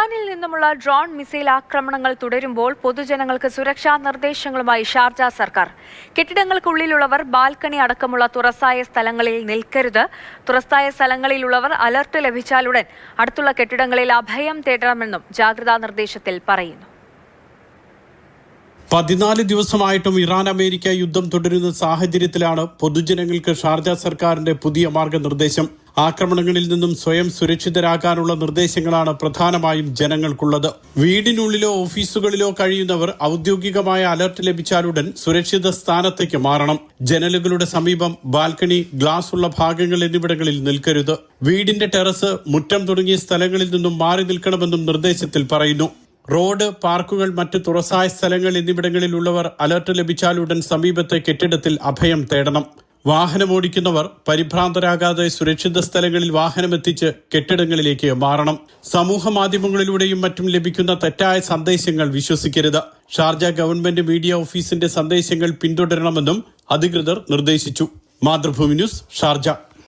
ഇറാനിൽ നിന്നുമുള്ള drone missile ആക്രമണങ്ങൾ തുടരുമ്പോൾ പൊതുജനങ്ങൾക്ക് സുരക്ഷാ നിർദ്ദേശങ്ങളുമായി ഷാർജ സർക്കാർ. കെട്ടിടങ്ങൾക്കുള്ളിലുള്ളവർ ബാൽക്കണി അടക്കമുള്ള തുറസായ സ്ഥലങ്ങളിൽ നിൽക്കരുത്. തുറസായ സ്ഥലങ്ങളിലുള്ളവർ അലർട്ട് ലഭിച്ചാലുടൻ അടുത്തുള്ള കെട്ടിടങ്ങളിൽ അഭയം തേടണമെന്നും ജാഗ്രതാ നിർദ്ദേശത്തിൽ പറയുന്നു. 14 ദിവസമായിട്ടും ഇറാൻ അമേരിക്ക യുദ്ധം തുടരുന്ന സാഹചര്യത്തിലാണ് പൊതുജനങ്ങൾക്ക് ഷാർജ സർക്കാരിന്റെ പുതിയ മാർഗനിർദ്ദേശം. ആക്രമണങ്ങളിൽ നിന്നും സ്വയം സുരക്ഷിതരാകാനുള്ള നിർദ്ദേശങ്ങളാണ് പ്രധാനമായും ജനങ്ങൾക്കുള്ളത്. വീടിനുള്ളിലോ ഓഫീസുകളിലോ കഴിയുന്നവർ ഔദ്യോഗികമായ അലർട്ട് ലഭിച്ചാലുടൻ സുരക്ഷിത സ്ഥാനത്തേക്ക് മാറണം. ജനലുകളുടെ സമീപം, ബാൽക്കണി, ഗ്ലാസ് ഉള്ള ഭാഗങ്ങൾ എന്നിവിടങ്ങളിൽ നിൽക്കരുത്. വീടിന്റെ ടെറസ്, മുറ്റം തുടങ്ങിയ സ്ഥലങ്ങളിൽ നിന്നും മാറി നിൽക്കണമെന്നും നിർദ്ദേശത്തിൽ പറയുന്നു. റോഡ്, പാർക്കുകൾ, മറ്റ് തുറസായ സ്ഥലങ്ങൾ എന്നിവിടങ്ങളിലുള്ളവർ അലർട്ട് ലഭിച്ചാലുടൻ സമീപത്തെ കെട്ടിടത്തിൽ അഭയം തേടണം. വാഹനമോടിക്കുന്നവർ പരിഭ്രാന്തരാകാതെ സുരക്ഷിത സ്ഥലങ്ങളിൽ വാഹനമെത്തിച്ച് കെട്ടിടങ്ങളിലേക്ക് മാറണം. സമൂഹ മാധ്യമങ്ങളിലൂടെയും മറ്റും ലഭിക്കുന്ന തെറ്റായ സന്ദേശങ്ങൾ വിശ്വസിക്കരുത്. ഷാർജ ഗവൺമെന്റ് മീഡിയ ഓഫീസിന്റെ സന്ദേശങ്ങൾ പിന്തുടരണമെന്നും അധികൃതർ നിർദ്ദേശിച്ചു. Mathrubhumi news, Sharjah.